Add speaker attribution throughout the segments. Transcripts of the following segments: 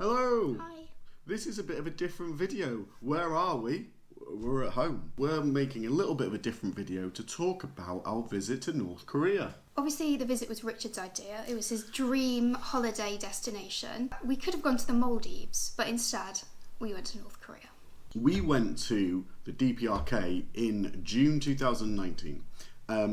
Speaker 1: Hello!
Speaker 2: Hi.
Speaker 1: This is a bit of a different video. Where are we? We're at home. We're making a little bit of a different video to talk about our visit to North Korea.
Speaker 2: Obviously, the visit was Richard's idea. It was his dream holiday destination. We could have gone to the Maldives, but instead, we went to North Korea.
Speaker 1: We went to the DPRK in June 2019.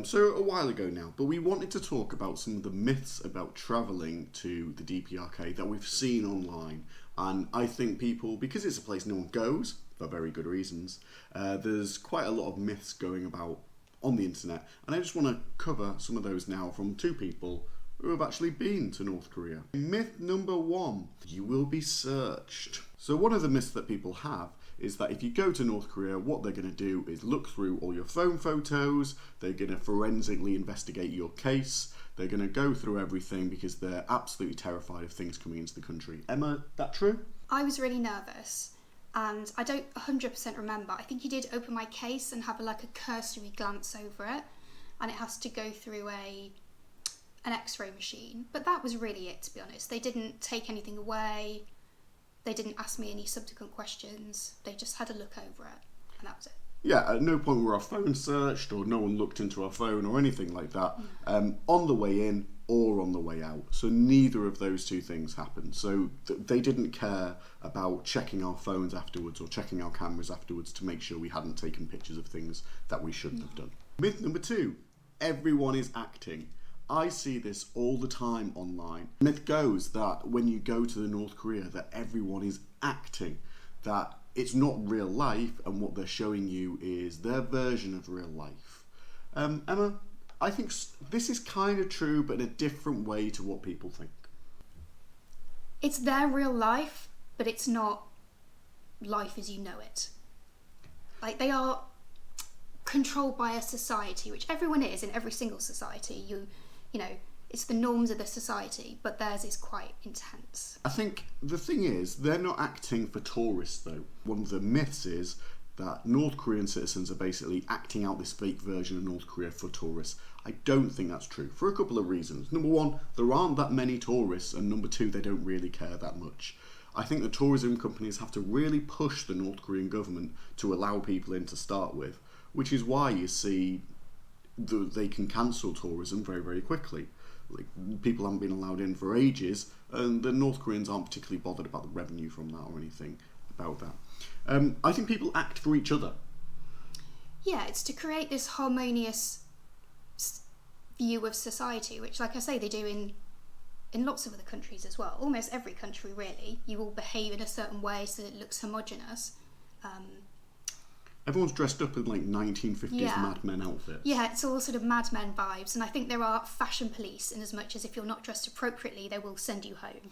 Speaker 1: So a while ago now, but we wanted to talk about some of the myths about travelling to the DPRK that we've seen online. And I think people, because it's a place no one goes, for very good reasons, there's quite a lot of myths going about on the internet. And I just want to cover some of those now from two people who have actually been to North Korea. Myth number 1, you will be searched. So one of the myths that people have is that if you go to North Korea, what they're going to do is look through all your phone photos, they're going to forensically investigate your case, they're going to go through everything because they're absolutely terrified of things coming into the country. Emma, that true?
Speaker 2: I was really nervous, and I don't 100% remember. I think he did open my case and have a cursory glance over it, and it has to go through an X-ray machine. But that was really it, to be honest. They didn't take anything away. They didn't ask me any subsequent questions. They just had a look over it, and that was it.
Speaker 1: Yeah, at no point were our phones searched or no one looked into our phone or anything like that on the way in or on the way out. So neither of those two things happened. So they didn't care about checking our phones afterwards or checking our cameras afterwards to make sure we hadn't taken pictures of things that we shouldn't have done. Myth number 2, everyone is acting. I see this all the time online. Myth goes that when you go to the North Korea that everyone is acting, that it's not real life and what they're showing you is their version of real life. Emma, I think this is kind of true but in a different way to what people think.
Speaker 2: It's their real life, but it's not life as you know it. They are controlled by a society, which everyone is in every single society. You know, it's the norms of the society, but theirs is quite intense.
Speaker 1: I think the thing is, they're not acting for tourists though. One of the myths is that North Korean citizens are basically acting out this fake version of North Korea for tourists. I don't think that's true, for a couple of reasons. Number 1, there aren't that many tourists, and number 2, they don't really care that much. I think the tourism companies have to really push the North Korean government to allow people in to start with, which is why you see they can cancel tourism very, very quickly. People haven't been allowed in for ages, and the North Koreans aren't particularly bothered about the revenue from that or anything about that. I think people act for each other.
Speaker 2: Yeah, it's to create this harmonious view of society, which, like I say, they do in lots of other countries as well. Almost every country, really. You all behave in a certain way so that it looks homogenous.
Speaker 1: Everyone's dressed up in 1950s Mad Men outfits.
Speaker 2: Yeah, it's all sort of Mad Men vibes, and I think there are fashion police in as much as if you're not dressed appropriately, they will send you home.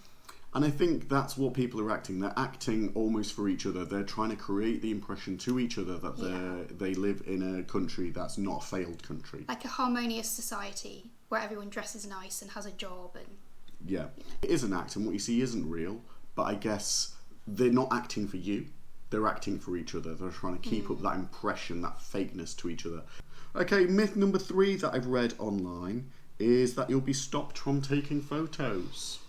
Speaker 1: And I think that's what people are acting. They're acting almost for each other. They're trying to create the impression to each other that they live in a country that's not a failed country.
Speaker 2: Like a harmonious society where everyone dresses nice and has a job. And
Speaker 1: yeah, it is an act, and what you see isn't real, but I guess they're not acting for you. They're acting for each other. They're trying to keep up that impression, that fakeness to each other. Okay, myth number 3 that I've read online is that you'll be stopped from taking photos.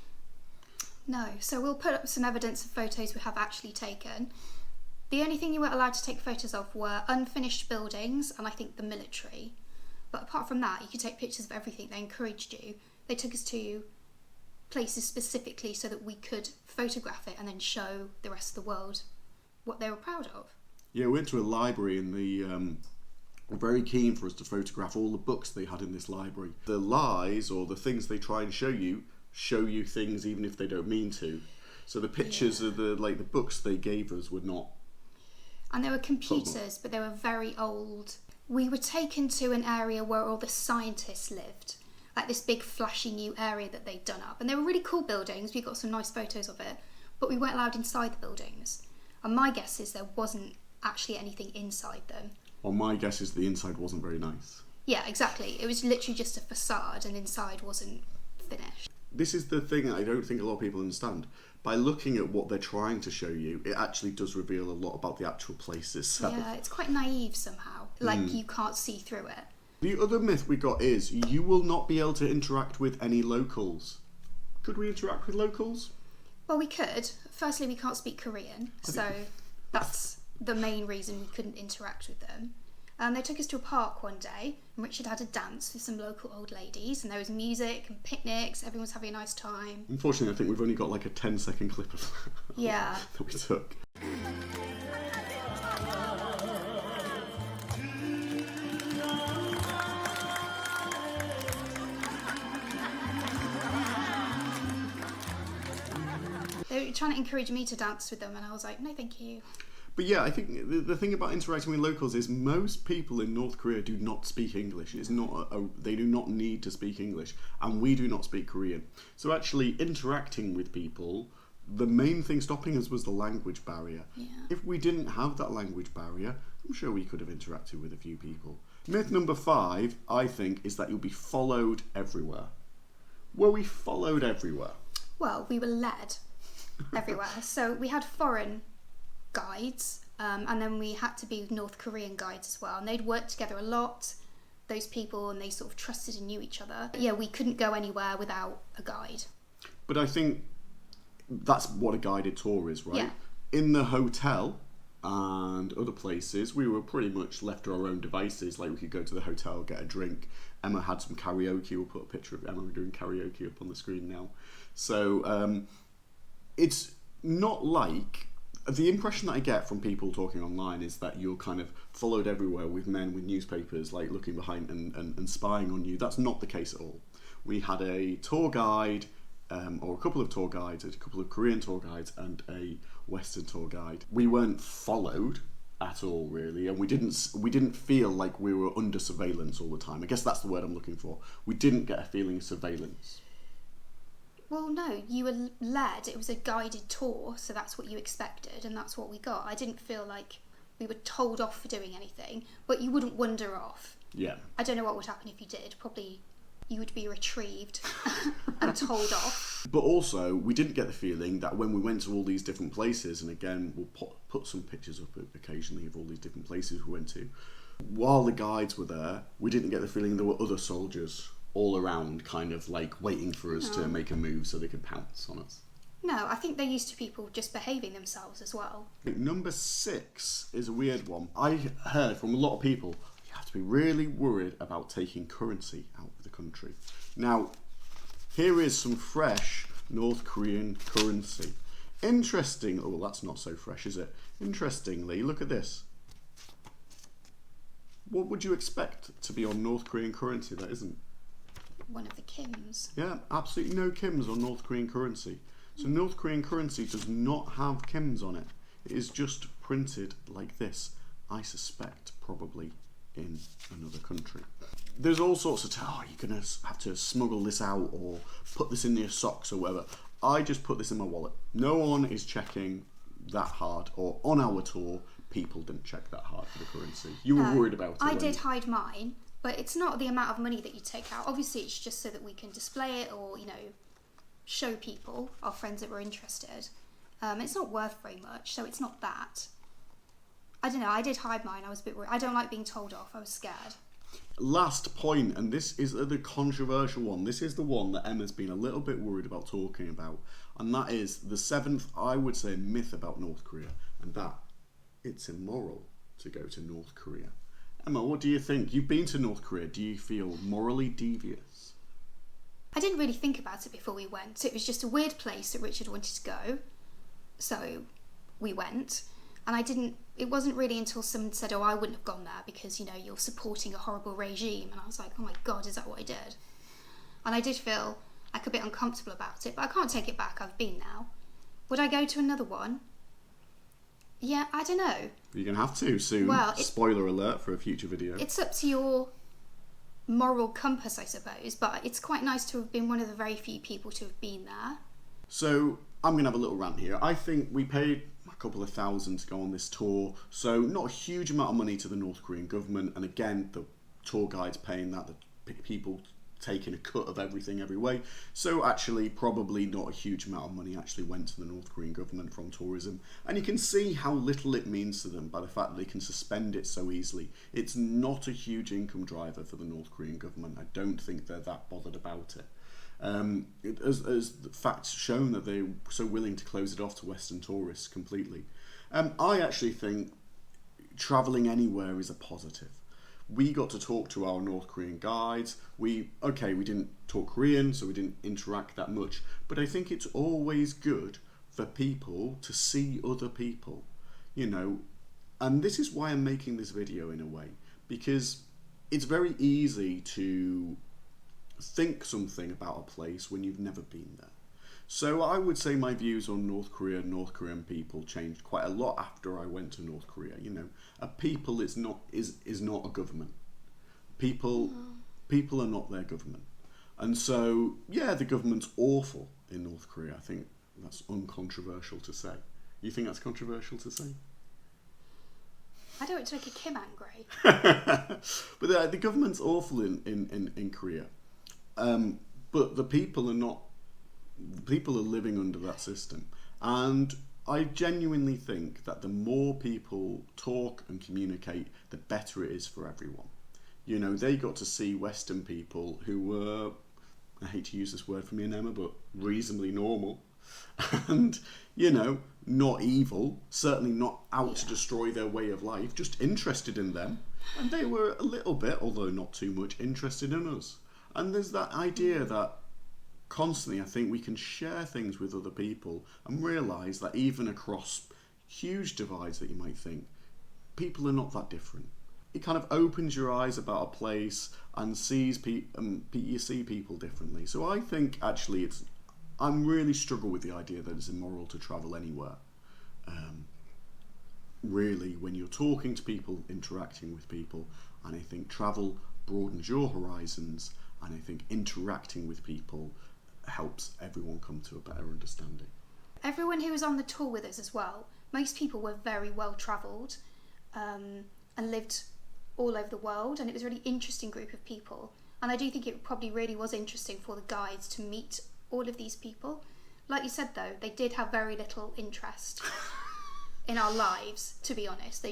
Speaker 2: No, so we'll put up some evidence of photos we have actually taken. The only thing you weren't allowed to take photos of were unfinished buildings and I think the military. But apart from that, you could take pictures of everything. They encouraged you. They took us to places specifically so that we could photograph it and then show the rest of the world what they were proud of.
Speaker 1: Yeah, we went to a library and they were very keen for us to photograph all the books they had in this library. The lies or the things they try and show you things even if they don't mean to. So the pictures of the books they gave us were not.
Speaker 2: And there were computers, but they were very old. We were taken to an area where all the scientists lived, like this big flashy new area that they'd done up. And they were really cool buildings. We got some nice photos of it, but we weren't allowed inside the buildings. And my guess is there wasn't actually anything inside them.
Speaker 1: Well, my guess is the inside wasn't very nice.
Speaker 2: Yeah, exactly. It was literally just a facade and inside wasn't finished.
Speaker 1: This is the thing that I don't think a lot of people understand. By looking at what they're trying to show you, it actually does reveal a lot about the actual places. So.
Speaker 2: Yeah, it's quite naive somehow. You can't see through it.
Speaker 1: The other myth we got is you will not be able to interact with any locals. Could we interact with locals?
Speaker 2: Well, we could. Firstly, we can't speak Korean, so that's the main reason we couldn't interact with them. They took us to a park one day, and Richard had a dance with some local old ladies, and there was music and picnics. Everyone was having a nice time.
Speaker 1: Unfortunately, I think we've only got like a 10-second clip of that,
Speaker 2: Yeah.
Speaker 1: that we took.
Speaker 2: They were trying to encourage me to dance with them, and I was like, no, thank you.
Speaker 1: But yeah, I think the thing about interacting with locals is most people in North Korea do not speak English. It's not they do not need to speak English, and we do not speak Korean. So actually interacting with people, the main thing stopping us was the language barrier.
Speaker 2: Yeah.
Speaker 1: If we didn't have that language barrier, I'm sure we could have interacted with a few people. Myth number 5, I think, is that you'll be followed everywhere. Were we followed everywhere?
Speaker 2: Well, we were led everywhere. So we had foreign guides, and then we had to be with North Korean guides as well, and they'd worked together a lot, those people, and they sort of trusted and knew each other. Yeah, we couldn't go anywhere without a guide.
Speaker 1: But I think that's what a guided tour is, right?
Speaker 2: Yeah.
Speaker 1: In the hotel and other places, we were pretty much left to our own devices. Like, we could go to the hotel, get a drink. Emma had some karaoke. We'll put a picture of Emma doing karaoke up on the screen now. So it's not like... The impression that I get from people talking online is that you're kind of followed everywhere with men with newspapers, like looking behind and spying on you. That's not the case at all. We had a tour guide, or a couple of tour guides, a couple of Korean tour guides and a Western tour guide. We weren't followed at all, really, and we didn't feel like we were under surveillance all the time. I guess that's the word I'm looking for. We didn't get a feeling of surveillance.
Speaker 2: Well, no, you were led. It was a guided tour, so that's what you expected, and that's what we got. I didn't feel like we were told off for doing anything, but you wouldn't wander off.
Speaker 1: Yeah.
Speaker 2: I don't know what would happen if you did. Probably you would be retrieved and told off.
Speaker 1: But also, we didn't get the feeling that when we went to all these different places, and again, we'll put some pictures up occasionally of all these different places we went to, while the guides were there, we didn't get the feeling there were other soldiers all around, kind of like waiting for us to make a move so they could pounce on us.
Speaker 2: No, I think they're used to people just behaving themselves as well.
Speaker 1: Number 6 is a weird one. I heard from a lot of people, you have to be really worried about taking currency out of the country. Now, here is some fresh North Korean currency. Interesting, oh, that's not so fresh, is it? Interestingly, look at this. What would you expect to be on North Korean currency that isn't?
Speaker 2: One of the Kims.
Speaker 1: Yeah, absolutely no Kims on North Korean currency. So North Korean currency does not have Kims on it. It is just printed like this. I suspect probably in another country. There's all sorts of, you're going to have to smuggle this out or put this in your socks or whatever. I just put this in my wallet. No one is checking that hard, or on our tour, people didn't check that hard for the currency. You were worried about it.
Speaker 2: I did hide mine, but it's not the amount of money that you take out. Obviously, it's just so that we can display it or, show people, our friends that were interested. It's not worth very much, so it's not that. I don't know, I did hide mine. I was a bit worried. I don't like being told off. I was scared.
Speaker 1: Last point, and this is the controversial one. This is the one that Emma's been a little bit worried about talking about, and that is the 7th, I would say, myth about North Korea, and that it's immoral to go to North Korea. Emma, what do you think? You've been to North Korea. Do you feel morally devious?
Speaker 2: I didn't really think about it before we went. It was just a weird place that Richard wanted to go, so we went. And it wasn't really until someone said, I wouldn't have gone there because, you're supporting a horrible regime. And I was like, oh my God, is that what I did? And I did feel like a bit uncomfortable about it, but I can't take it back. I've been now. Would I go to another one? Yeah, I don't know.
Speaker 1: You're going to have to soon.
Speaker 2: Well,
Speaker 1: spoiler alert for a future video.
Speaker 2: It's up to your moral compass, I suppose, but it's quite nice to have been one of the very few people to have been there.
Speaker 1: So I'm going to have a little rant here. I think we paid a couple of thousand to go on this tour, so not a huge amount of money to the North Korean government, and again, the tour guide's paying that, the people taking a cut of everything every way, so actually probably not a huge amount of money actually went to the North Korean government from tourism, and you can see how little it means to them by the fact that they can suspend it so easily. It's not a huge income driver for the North Korean government. I don't think they're that bothered about it. As the facts shown that they're so willing to close it off to Western tourists completely. I actually think travelling anywhere is a positive. We got to talk to our North Korean guides. We didn't talk Korean, so we didn't interact that much. But I think it's always good for people to see other people, you know. And this is why I'm making this video in a way, because it's very easy to think something about a place when you've never been there. So I would say my views on North Korea and North Korean people changed quite a lot after I went to North Korea. You know, a people is not a government. People are not their government. And so, yeah, the government's awful in North Korea. I think that's uncontroversial to say. You think that's controversial to say?
Speaker 2: I don't want to make a Kim angry.
Speaker 1: But the government's awful in Korea. But the people are not. People are living under that system. And I genuinely think that the more people talk and communicate, the better it is for everyone. You know, they got to see Western people who were, I hate to use this word for me and Emma, but reasonably normal. And, you know, not evil, certainly not out to destroy their way of life, just interested in them. And they were a little bit, although not too much, interested in us. And there's that idea that constantly I think we can share things with other people and realise that even across huge divides that you might think, people are not that different. It kind of opens your eyes about a place and you see people differently. So I think actually I'm really struggle with the idea that it's immoral to travel anywhere. Really, when you're talking to people, interacting with people, and I think travel broadens your horizons, and I think interacting with people helps everyone come to a better understanding.
Speaker 2: Everyone who was on the tour with us as well, most people were very well travelled and lived all over the world, and it was a really interesting group of people. And I do think it probably really was interesting for the guides to meet all of these people. Like you said though, they did have very little interest in our lives, to be honest.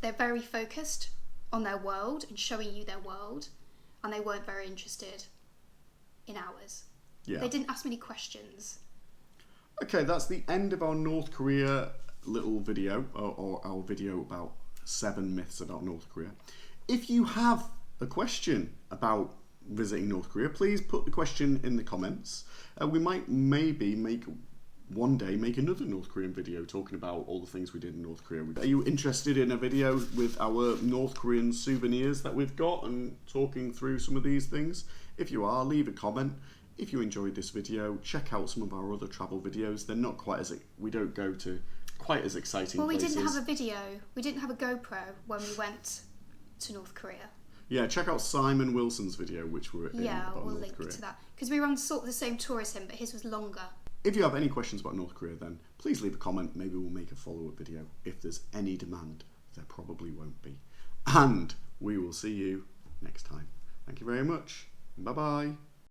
Speaker 2: They're very focused on their world and showing you their world, and they weren't very interested in ours.
Speaker 1: Yeah.
Speaker 2: They didn't ask many questions.
Speaker 1: Okay, that's the end of our North Korea little video, or our video about 7 myths about North Korea. If you have a question about visiting North Korea, please put the question in the comments. We might maybe one day make another North Korean video talking about all the things we did in North Korea. Are you interested in a video with our North Korean souvenirs that we've got and talking through some of these things? If you are, leave a comment. If you enjoyed this video, check out some of our other travel videos. They're not quite as, we don't go to quite as exciting places.
Speaker 2: Well, we didn't have a video. We didn't have a GoPro when we went to North Korea.
Speaker 1: Yeah, check out Simon Wilson's video, which we're in
Speaker 2: Yeah,
Speaker 1: about
Speaker 2: we'll
Speaker 1: North
Speaker 2: link
Speaker 1: Korea.
Speaker 2: to that. Because we were on sort of the same tour as him, but his was longer.
Speaker 1: If you have any questions about North Korea, then please leave a comment. Maybe we'll make a follow-up video. If there's any demand, there probably won't be. And we will see you next time. Thank you very much. Bye-bye.